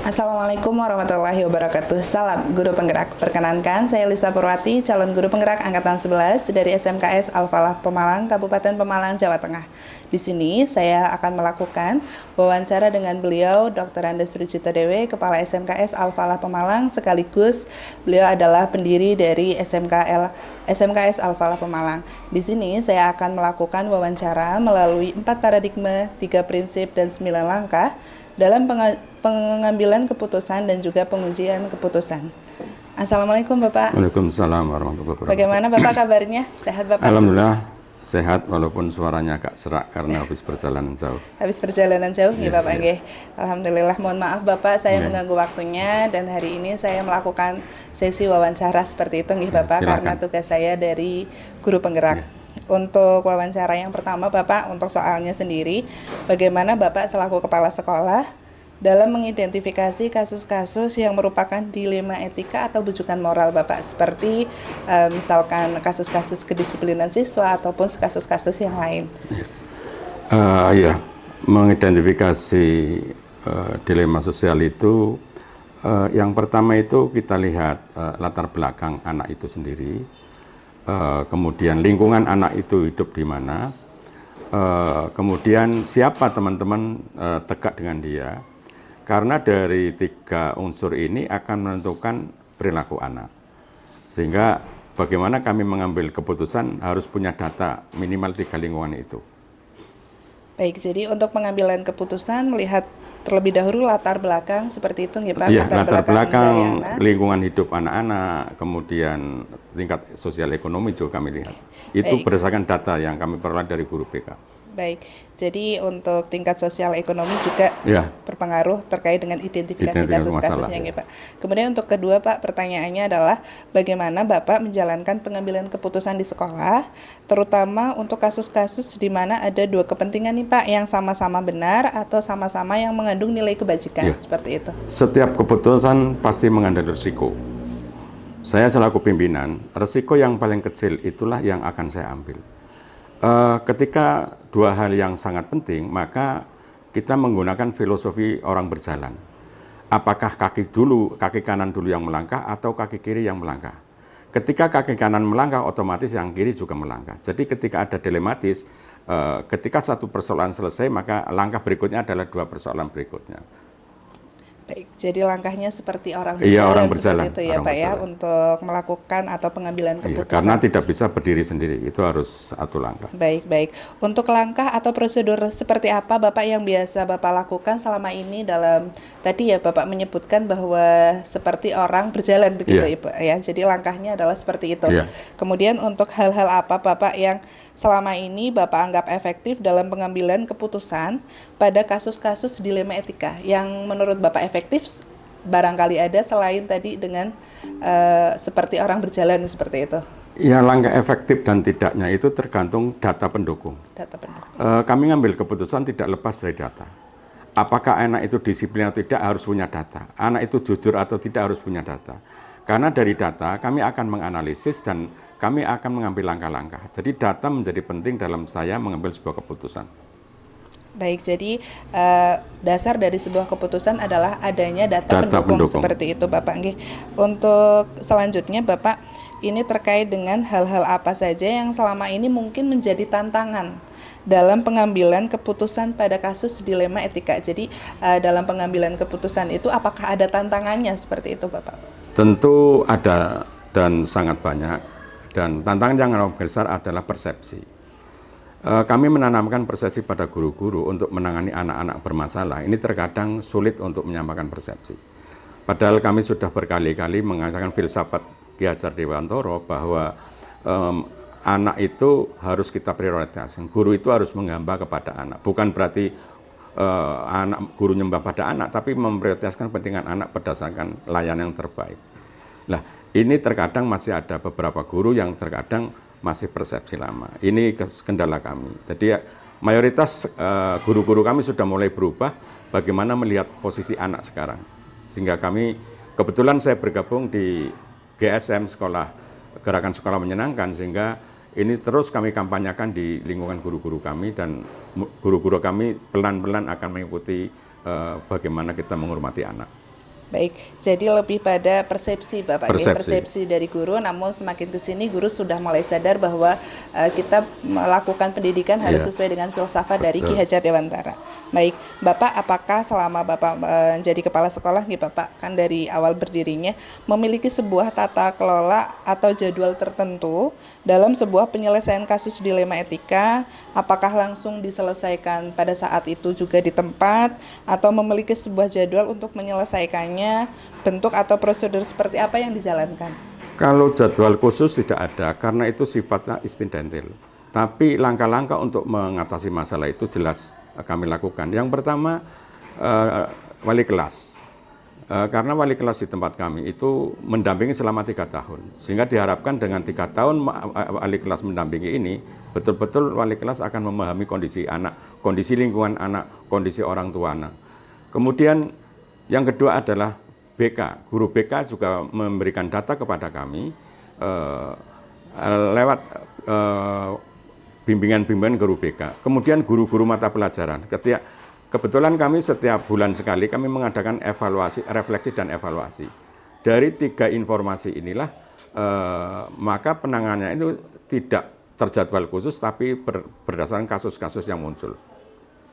Assalamualaikum warahmatullahi wabarakatuh. Salam Guru Penggerak. Perkenankan, saya Lisa Purwati, calon Guru Penggerak Angkatan 11 dari SMKS Al-Falah Pemalang, Kabupaten Pemalang, Jawa Tengah. Di sini saya akan melakukan wawancara dengan beliau, Dr. Andes Rucito Dewe, Kepala SMKS Al-Falah Pemalang, sekaligus beliau adalah pendiri dari SMKS Al-Falah Pemalang. Di sini saya akan melakukan wawancara melalui 4 paradigma, 3 prinsip, dan 9 langkah dalam pengambilan keputusan dan juga pengujian keputusan. Assalamualaikum Bapak. Waalaikumsalam warahmatullahi wabarakatuh. Bagaimana Bapak kabarnya? Sehat Bapak? Alhamdulillah sehat walaupun suaranya agak serak karena habis perjalanan jauh. Habis perjalanan jauh nih Bapak Iya. nggih. Alhamdulillah, mohon maaf Bapak saya mengganggu waktunya, dan hari ini saya melakukan sesi wawancara seperti itu nggih Bapak, silakan. karena tugas saya dari Guru Penggerak. Untuk wawancara yang pertama Bapak, untuk soalnya sendiri, bagaimana Bapak selaku kepala sekolah dalam mengidentifikasi kasus-kasus yang merupakan dilema etika atau bujukan moral Bapak, seperti misalkan kasus-kasus kedisiplinan siswa ataupun kasus-kasus yang lain. Ya, mengidentifikasi dilema sosial itu, yang pertama itu kita lihat latar belakang anak itu sendiri, kemudian lingkungan anak itu hidup di mana, kemudian siapa teman-teman dekat dengan dia. Karena dari 3 unsur ini akan menentukan perilaku anak. Sehingga bagaimana kami mengambil keputusan harus punya data minimal 3 lingkungan itu. Baik, jadi untuk pengambilan keputusan melihat terlebih dahulu latar belakang seperti itu nggih Pak? Iya, latar belakang dari anak. lingkungan hidup anak-anak, kemudian tingkat sosial ekonomi juga kami lihat. Itu Baik. berdasarkan data yang kami peroleh dari guru BK. Baik, jadi untuk tingkat sosial ekonomi juga Ya. berpengaruh terkait dengan identifikasi Identifikasi kasus-kasusnya masalah. nggih Pak. Kemudian untuk kedua Pak, pertanyaannya adalah bagaimana Bapak menjalankan pengambilan keputusan di sekolah, terutama untuk kasus-kasus di mana ada 2 kepentingan nih Pak, yang sama-sama benar atau sama-sama yang mengandung nilai kebajikan, Ya. seperti itu. Setiap keputusan pasti mengandung risiko. Saya selaku pimpinan, risiko yang paling kecil itulah yang akan saya ambil. Ketika 2 hal yang sangat penting, maka kita menggunakan filosofi orang berjalan. Apakah kaki kanan dulu yang melangkah atau kaki kiri yang melangkah? Ketika kaki kanan melangkah, otomatis yang kiri juga melangkah. Jadi ketika ada dilematis, ketika satu persoalan selesai, maka langkah berikutnya adalah 2 persoalan berikutnya. Baik, jadi langkahnya seperti orang Iya, berjalan, orang berjalan, seperti itu ya orang Pak ya, berjalan. untuk melakukan atau pengambilan Iya, keputusan. karena tidak bisa berdiri sendiri, itu harus satu langkah. Baik, baik. Untuk langkah atau prosedur seperti apa Bapak yang biasa Bapak lakukan selama ini dalam, tadi ya Bapak menyebutkan bahwa seperti orang berjalan begitu Iya. Ibu ya. Jadi langkahnya adalah seperti itu. Iya. Kemudian untuk hal-hal apa Bapak yang selama ini Bapak anggap efektif dalam pengambilan keputusan pada kasus-kasus dilema etika yang menurut Bapak efektif, barangkali ada selain tadi dengan seperti orang berjalan seperti itu. Ya, langkah efektif dan tidaknya itu tergantung data pendukung. Data pendukung. Kami ngambil keputusan tidak lepas dari data. Apakah anak itu disiplin atau tidak harus punya data. Anak itu jujur atau tidak harus punya data. Karena dari data kami akan menganalisis dan kami akan mengambil langkah-langkah. Jadi data menjadi penting dalam saya mengambil sebuah keputusan. Baik, jadi dasar dari sebuah keputusan adalah adanya data pendukung. seperti itu Bapak nggih. Untuk selanjutnya Bapak, ini terkait dengan hal-hal apa saja yang selama ini mungkin menjadi tantangan dalam pengambilan keputusan pada kasus dilema etika. Jadi dalam pengambilan keputusan itu apakah ada tantangannya seperti itu Bapak? Tentu ada dan sangat banyak, dan tantangan yang lebih besar adalah persepsi. Kami menanamkan persepsi pada guru-guru untuk menangani anak-anak bermasalah. Ini terkadang sulit untuk menyampaikan persepsi. Padahal kami sudah berkali-kali mengajarkan filsafat Ki Hajar Dewantoro bahwa anak itu harus kita prioritaskan. Guru itu harus menghamba kepada anak. Bukan berarti anak guru nyembah pada anak, tapi memprioritaskan kepentingan anak berdasarkan layanan yang terbaik. Nah, ini terkadang masih ada beberapa guru yang terkadang masih persepsi lama. Ini kendala kami. Jadi mayoritas guru-guru kami sudah mulai berubah bagaimana melihat posisi anak sekarang. Sehingga kami, kebetulan saya bergabung di GSM, Gerakan Sekolah Menyenangkan, sehingga ini terus kami kampanyakan di lingkungan guru-guru kami, dan guru-guru kami pelan-pelan akan mengikuti bagaimana kita menghormati anak. Baik, jadi lebih pada persepsi Bapak, ya, Persepsi. persepsi dari guru, namun semakin ke sini guru sudah mulai sadar bahwa kita melakukan pendidikan harus Iya, sesuai dengan filsafat dari Ki betul. Hajar Dewantara. Baik, Bapak apakah selama Bapak jadi kepala sekolah nih Bapak, kan dari awal berdirinya memiliki sebuah tata kelola atau jadwal tertentu dalam sebuah penyelesaian kasus dilema etika, apakah langsung diselesaikan pada saat itu juga di tempat atau memiliki sebuah jadwal untuk menyelesaikannya, bentuk atau prosedur seperti apa yang dijalankan? Kalau jadwal khusus tidak ada, karena itu sifatnya insidental. Tapi langkah-langkah untuk mengatasi masalah itu jelas kami lakukan. Yang pertama, wali kelas. Karena wali kelas di tempat kami itu mendampingi selama 3 tahun. Sehingga diharapkan dengan 3 tahun wali kelas mendampingi ini, betul-betul wali kelas akan memahami kondisi anak, kondisi lingkungan anak, kondisi orang tua anak. Kemudian yang kedua adalah BK. Guru BK juga memberikan data kepada kami lewat bimbingan-bimbingan guru BK. Kemudian guru-guru mata pelajaran. Kebetulan kami setiap bulan sekali kami mengadakan evaluasi, refleksi dan evaluasi. Dari 3 informasi inilah maka penanganannya itu tidak terjadwal khusus tapi berdasarkan kasus-kasus yang muncul.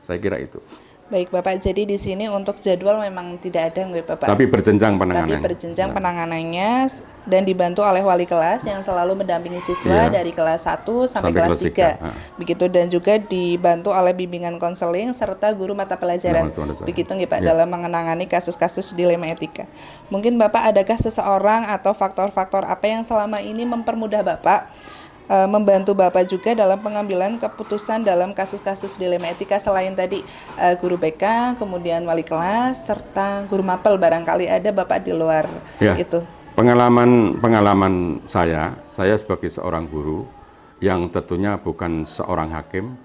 Saya kira itu. Baik Bapak, jadi di sini untuk jadwal memang tidak ada nggak Bapak? Tapi berjenjang Tapi penanganannya. berjenjang penanganannya dan dibantu oleh wali kelas yang selalu mendampingi siswa Iya. dari kelas 1 sampai Sampai kelas kelas 3. tiga. Begitu, dan juga dibantu oleh bimbingan konseling serta guru mata pelajaran. Guru mata pelajaran. Begitu nggih Pak, Iya. dalam mengenangani kasus-kasus dilema etika. Mungkin Bapak adakah seseorang atau faktor-faktor apa yang selama ini mempermudah Bapak membantu Bapak juga dalam pengambilan keputusan dalam kasus-kasus dilema etika selain tadi guru BK, kemudian wali kelas, serta guru mapel, barangkali ada Bapak di luar Ya, itu. pengalaman saya sebagai seorang guru yang tentunya bukan seorang hakim,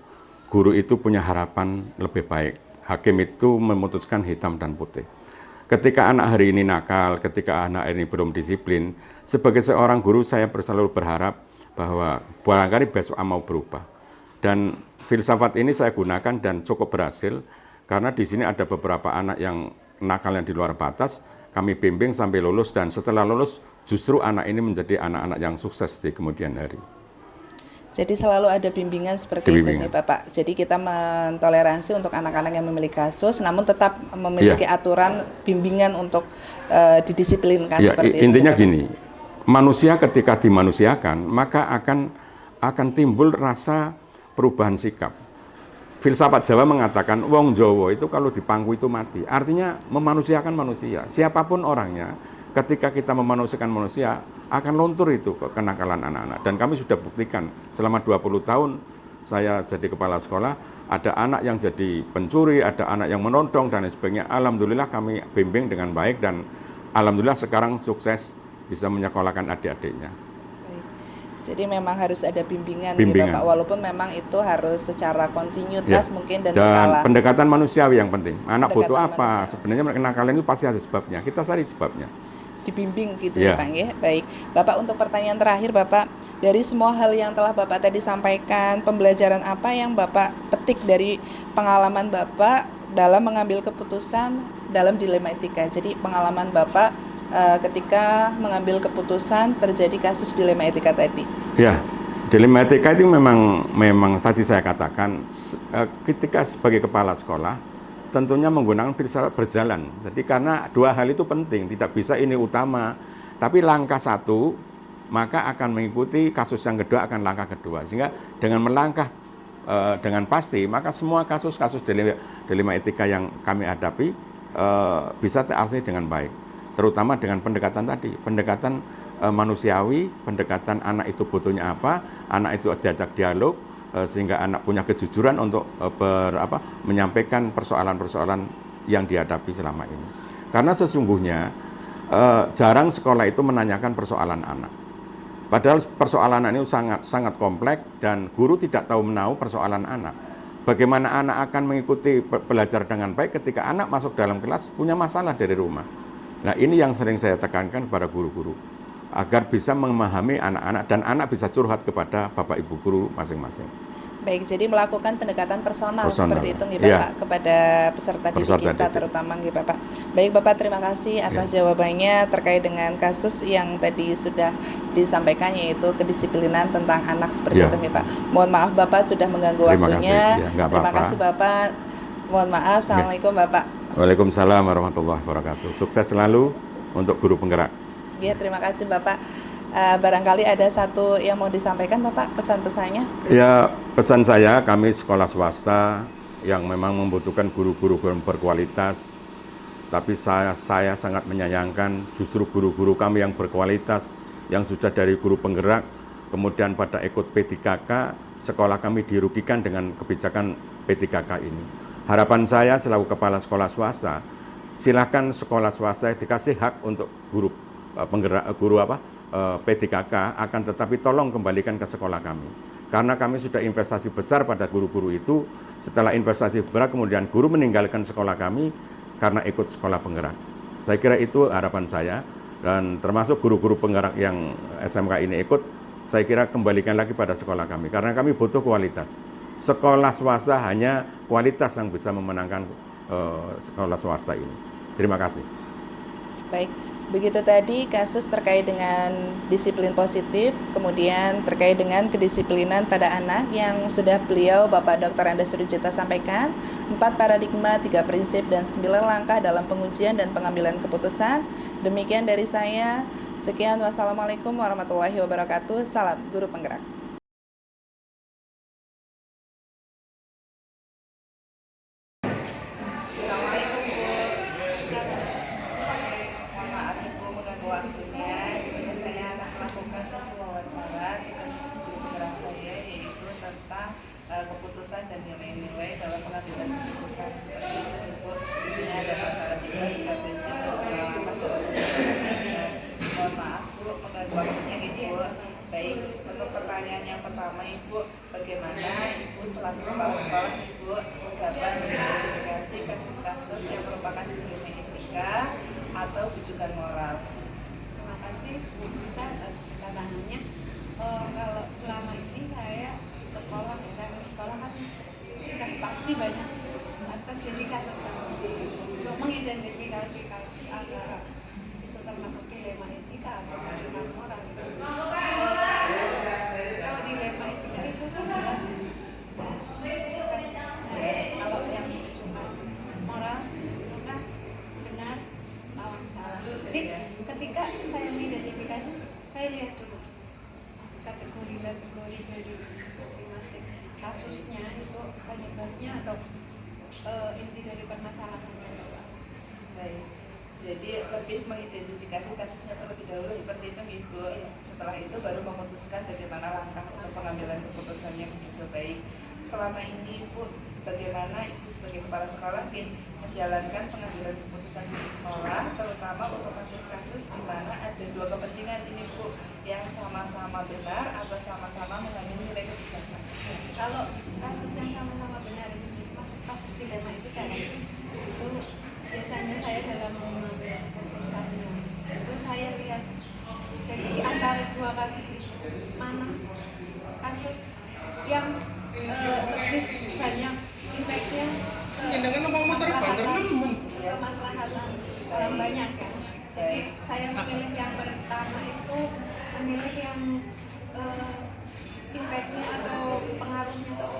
guru itu punya harapan lebih baik. Hakim itu memutuskan hitam dan putih. Ketika anak hari ini nakal, ketika anak ini belum disiplin, sebagai seorang guru saya selalu berharap bahwa barangkali besok mau berubah. Dan filsafat ini saya gunakan dan cukup berhasil karena di sini ada beberapa anak yang nakal yang di luar batas, kami bimbing sampai lulus dan setelah lulus justru anak ini menjadi anak-anak yang sukses di kemudian hari. Jadi selalu ada bimbingan seperti itu nih Bapak. Jadi kita mentoleransi untuk anak-anak yang memiliki kasus, namun tetap memiliki aturan bimbingan untuk didisiplinkan Ya, seperti intinya itu. gini, manusia ketika dimanusiakan maka akan timbul rasa perubahan sikap. Filsafat Jawa mengatakan wong Jawa itu kalau dipangku itu mati. Artinya memanusiakan manusia. Siapapun orangnya, ketika kita memanusiakan manusia akan luntur itu kenakalan anak-anak. Dan kami sudah buktikan selama 20 tahun saya jadi kepala sekolah, ada anak yang jadi pencuri, ada anak yang menodong dan lain sebagainya. Alhamdulillah kami bimbing dengan baik dan alhamdulillah sekarang sukses bisa menyekolahkan adik-adiknya. Jadi memang harus ada bimbingan. Bimbingan. Gitu, Pak. Walaupun memang itu harus secara kontinuitas mungkin dan pendekatan manusiawi yang penting. Anak butuh apa? Manusiawi. Sebenarnya kenakalan itu pasti ada sebabnya. Kita cari sebabnya. Dibimbing gitu ya Pak ya. Baik. Bapak, untuk pertanyaan terakhir Bapak, dari semua hal yang telah Bapak tadi sampaikan, pembelajaran apa yang Bapak petik dari pengalaman Bapak dalam mengambil keputusan dalam dilema etika? Jadi pengalaman Bapak ketika mengambil keputusan terjadi kasus dilema etika tadi. Ya, dilema etika itu memang tadi saya katakan ketika sebagai kepala sekolah tentunya menggunakan filsafat berjalan. Jadi karena 2 hal itu penting, tidak bisa ini utama. Tapi langkah 1 maka akan mengikuti kasus yang kedua akan langkah kedua. Sehingga dengan melangkah dengan pasti maka semua kasus-kasus dilema etika yang kami hadapi bisa teratasi dengan baik. Terutama dengan pendekatan tadi, pendekatan manusiawi, pendekatan anak itu butuhnya apa, anak itu diajak dialog, sehingga anak punya kejujuran untuk menyampaikan persoalan-persoalan yang dihadapi selama ini. Karena sesungguhnya jarang sekolah itu menanyakan persoalan anak. Padahal persoalan anak itu sangat kompleks dan guru tidak tahu menahu persoalan anak. Bagaimana anak akan mengikuti belajar dengan baik ketika anak masuk dalam kelas punya masalah dari rumah. Nah, ini yang sering saya tekankan kepada guru-guru agar bisa memahami anak-anak dan anak bisa curhat kepada Bapak Ibu guru masing-masing. Baik, jadi melakukan pendekatan personal, Personal. seperti itu nggih Iya. Bapak kepada peserta didik Peserta kita didik. terutama nggih Bapak. Baik Bapak, terima kasih atas jawabannya terkait dengan kasus yang tadi sudah disampaikan, yaitu kedisiplinan tentang anak seperti Iya. itu nggih Pak. Mohon maaf Bapak sudah mengganggu Terima waktunya. kasih. Ya, nggak Terima apa-apa. kasih Bapak. Mohon maaf. Assalamualaikum Bapak. Waalaikumsalam warahmatullahi wabarakatuh. Sukses selalu untuk guru penggerak. Ya, terima kasih Bapak. Barangkali ada satu yang mau disampaikan Bapak, pesan-pesannya. Ya, pesan saya, kami sekolah swasta yang memang membutuhkan guru-guru berkualitas, tapi saya sangat menyayangkan justru guru-guru kami yang berkualitas, yang sudah dari guru penggerak, kemudian pada ikut P3K, sekolah kami dirugikan dengan kebijakan P3K ini. Harapan saya selaku kepala sekolah swasta, silakan sekolah swasta dikasih hak untuk guru penggerak, P3K, akan tetapi tolong kembalikan ke sekolah kami. Karena kami sudah investasi besar pada guru-guru itu, setelah investasi besar kemudian guru meninggalkan sekolah kami karena ikut sekolah penggerak. Saya kira itu harapan saya, dan termasuk guru-guru penggerak yang SMK ini ikut, saya kira kembalikan lagi pada sekolah kami, karena kami butuh kualitas. Sekolah swasta hanya kualitas yang bisa memenangkan sekolah swasta ini. Terima kasih. Baik, begitu tadi kasus terkait dengan disiplin positif, kemudian terkait dengan kedisiplinan pada anak yang sudah beliau Bapak Dr. Andes Sudijito sampaikan, 4 paradigma, 3 prinsip, dan 9 langkah dalam pengujian dan pengambilan keputusan. Demikian dari saya. Sekian, wassalamualaikum warahmatullahi wabarakatuh. Salam Guru Penggerak. Keputusan dan nilai-nilai dalam pengambilan keputusan seperti itu Ibu. Di sini ada paradigma, 3 prinsip, dan 9 langkah dalam pengambilan. Mohon maaf Bu, mengganggu waktunya Ibu. Baik, untuk pertanyaan yang pertama Ibu, bagaimana Ibu selaku kepala sekolah Ibu dapat mengidentifikasi kasus-kasus yang merupakan dilema etika atau rujukan moral? Terima kasih Bu Mita atas pertanyaannya. Kalau selama ini saya sekolah kan sudah pasti banyak terjadi kasus-kasus. Untuk mengidentifikasi kasus antara itu termasuk dilema etika atau rujukan moral. Kalau dilema etika itu kan jelas, kalau yang rujukan moral itu kan benar lawan salah. Jadi ketika saya mengidentifikasi, saya lihat dulu kategori dari masing-masing kasusnya itu penyebabnya atau inti dari permasalahannya. Baik, jadi lebih mengidentifikasi kasusnya terlebih dahulu seperti itu Ibu. Setelah itu baru memutuskan bagaimana langkah untuk pengambilan keputusannya begitu. Baik, selama ini Ibu, bagaimana Ibu sebagai kepala sekolah menjalankan pengambilan keputusan di sekolah, terutama untuk kasus-kasus di mana ada dua kepentingan ini Bu, yang sama-sama benar atau sama-sama mengandung nilai kebijakan? Kalau kasus yang sama-sama benar itu kasus dilema etika itu biasanya saya dalam mengambil keputusannya itu saya lihat jadi antara dua kasus itu mana kasus yang lebih banyak impactnya kemaslahatan orang banyak kan. Jadi saya memilih yang pertama itu memilih yang impactnya atau pengaruhnya atau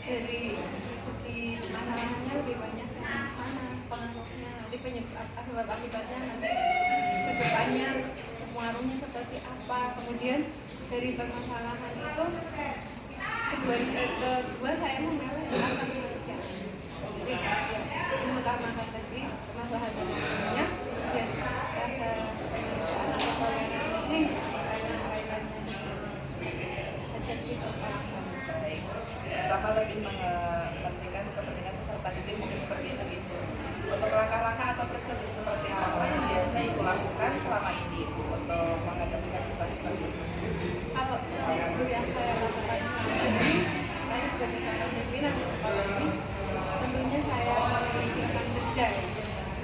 dari segi masalahnya lebih banyak yang mana, pengaruhnya nanti penyebab akibatnya nanti kedepannya pengaruhnya seperti apa. Kemudian dari permasalahan itu kedua saya memilih akan yang mengutamakan tadi permasalahannya, kemudian rasa kemanusiaan atau toleransi yang lainnya terjadi kepada Baik, pertama lebih mementingkan kepentingan peserta didik mungkin seperti itu Ibu. Untuk langkah-langkah atau prosedur seperti apa yang biasa Ibu lakukan selama ini Ibu untuk menghadapi kasus-kasus tersebut? Kalau yang saya lakukan ini, saya sebagai seorang pimpinan di sekolah ini, tentunya saya memiliki rekan kerja.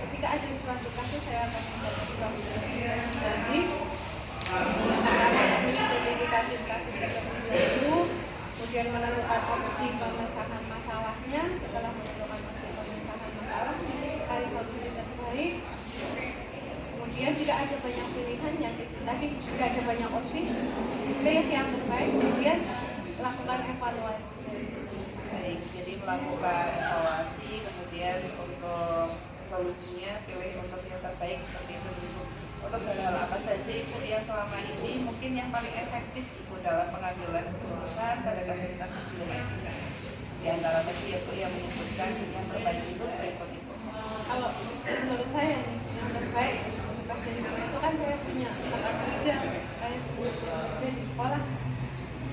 Ketika ada suatu kasus, saya akan membuat rekomendasi, mengidentifikasi kasus tersebut dulu, kemudian kemudian menentukan opsi pemecahan masalahnya. Setelah menentukan opsi pemecahan masalah, cari solusi terbaik. Kemudian tidak ada banyak pilihan, yang tadi tidak ada banyak opsi, pilih yang terbaik, kemudian lakukan evaluasi. Baik, jadi melakukan evaluasi, kemudian untuk solusinya pilih untuk yang terbaik seperti itu Ibu. Untuk hal-hal apa saja Ibu yang selama ini mungkin yang paling efektif Ibu dalam pengambilan keputusan pada kasus-kasus di rumah etika? Di antara tadi ya Bu yang menyebutkan yang terbaik itu berikut Ibu. Kalau menurut saya nih, yang terbaik pas dari sekolah itu kan saya punya tempat kerja, saya kerja di sekolah,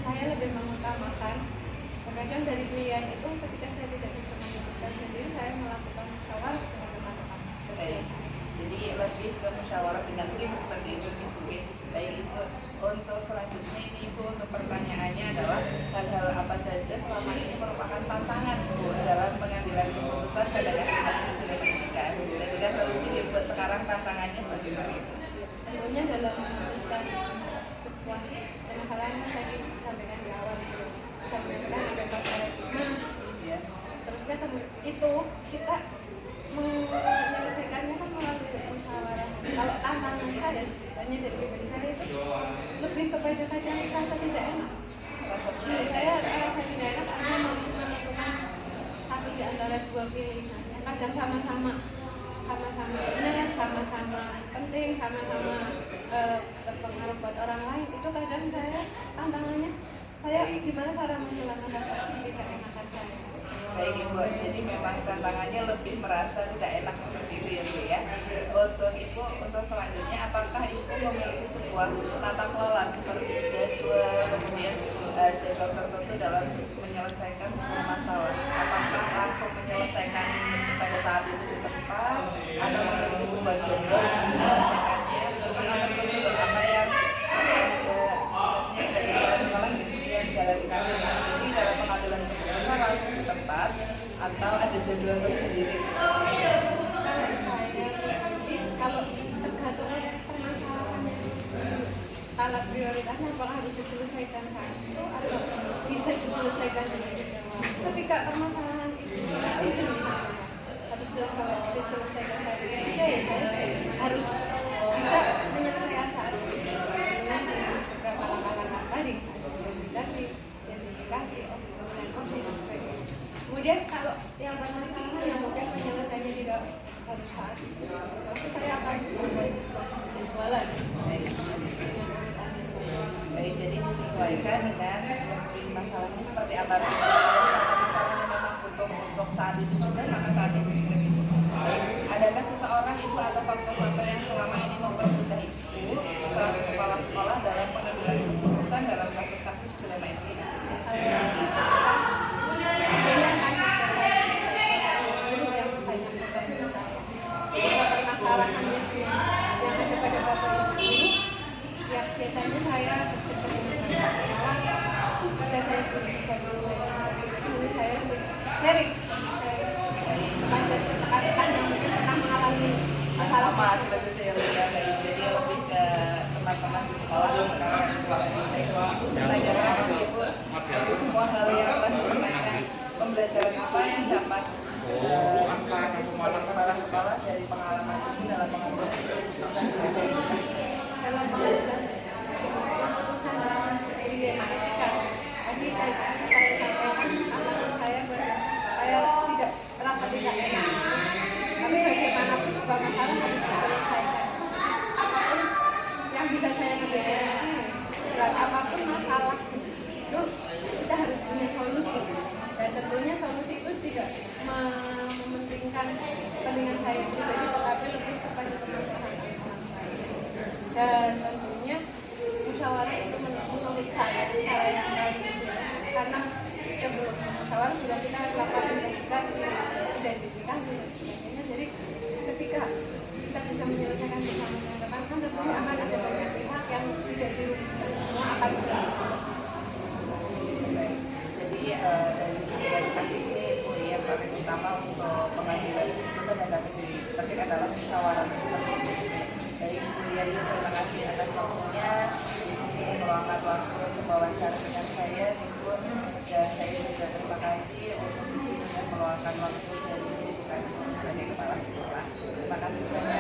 saya lebih mengutamakan terkadang dari pilihan itu ketika saya tidak bisa memutuskan sendiri, saya melakukan musyawarah dengan teman-teman. Baik, jadi lebih ke musyawarah dengan tim seperti itu Ibu. Baik Ibu, untuk selanjutnya ini Ibu, untuk pertanyaannya adalah hal-hal apa saja selama ini merupakan tantangan Ibu dalam pengambilan keputusan pada kasus-kasus pendidikan. Tadi kan solusi Ibu, sekarang tantangannya bagaimana Ibu? Tentunya dalam memutuskan sebuah permasalahan yang tadi disampaikan di awal disampaikan ada paradigma, Ya. terus kan itu kita menyelesaikannya kan melalui musyawarah. Kalau tantangan saya sebenarnya dari pribadi saya itu lebih kepada kadang rasa tidak enak. Saya rasa tidak enak karena menentukan satu di antara dua pilihan yang kadang sama-sama benar, sama-sama penting, sama-sama berpengaruh buat orang lain. Itu kadang saya tantangannya, saya gimana cara menghilangkan rasa tidak enakan saya. Baik Ibu, jadi memang tantangannya lebih merasa tidak enak seperti itu ya Bu ya. Untuk Ibu, untuk selanjutnya apakah Ibu memiliki sebuah tata kelola seperti jadwal, kemudian jadwal tertentu dalam menyelesaikan sebuah masalah? Apakah langsung menyelesaikan pada saat itu di tempat, atau memiliki sebuah jadwal untuk menyelesaikannya, atau prosedur apa yang maksudnya sebagai kepala sekolah kemudian jalankan ini dalam pengambilan keputusan langsung di tempat, atau ada jadwal tersendiri? Kalau tergantung permasalahannya, skala prioritasnya apakah harus diselesaikan satu atau bisa diselesaikan sendiri. Ketika permasalahan itu harus diselesaikan satu ya saya harus bisa menyelesaikan saat itu dengan beberapa langkah-langkah tadi, identifikasi, opsi dan sebagainya. Kemudian kalau yang permasalahan yang mungkin penyelesaiannya tidak harus saat itu, saya akan membuat jadwalan. Baik, jadi disesuaikan dengan masalahnya seperti apa. Kalau masalahnya memang butuh untuk saat itu juga, maka saat itu juga. Baik, adakah seseorang Ibu atau faktor-faktor yang selama ini mempermudah Ibu selaku kepala sekolah dalam pengambilan keputusan dalam kasus-kasus dilema etik? Permasalahannya yang ada pada Bapak Ibu, ya biasanya saya bertemu dengan jika saya belum bisa mengulangi, saya sharing tekan yang mungkin pernah mengalami masalah Apa seperti itu ya Bu ya. Baik, jadi lebih ke teman-teman di sekolah, rekan-rekan di sekolah. Baik, pertanyaan Ibu, dari semua hal yang telah disampaikan, pembelajaran apa yang dapat dipakai sebagai kepala sekolah dari pengalaman Ibu dalam mengambil keputusan dalam mengambil keputusan di etika. Tadi saya sampaikan, saya tidak merasa tidak enak. Tapi bagaimanapun sebuah masalah harus diselesaikan. Apapun yang bisa saya kerjakan sini, berat apapun masalah itu kita harus punya solusi. Dan tentunya solusi itu tidak mementingkan kepentingan saya pribadi, tetapi lebih kepada kemaslahatan orang lain. Dan tentunya musyawarah itu menurut saya yang paling ideal, karena sebelum musyawarah sudah kita lakukan identifikasi dan sebagainya. Jadi ketika kita bisa menyelesaikan bersama dengan rekan-rekan, tentunya akan ada banyak pihak yang tidak dirugikan, semua akan beruntung. Jadi dari sekian kasus ini Bu, yang paling utama untuk pengambilan keputusan yang dapat dipetik adalah musyawarah seperti itu. Baik Bu Yayu, terima kasih atas waktunya. Ibu sudah meluangkan waktu untuk wawancara dengan saya Ibu, dan meluangkan waktu dari kesibukan sebagai kepala sekolah. Terima kasih banyak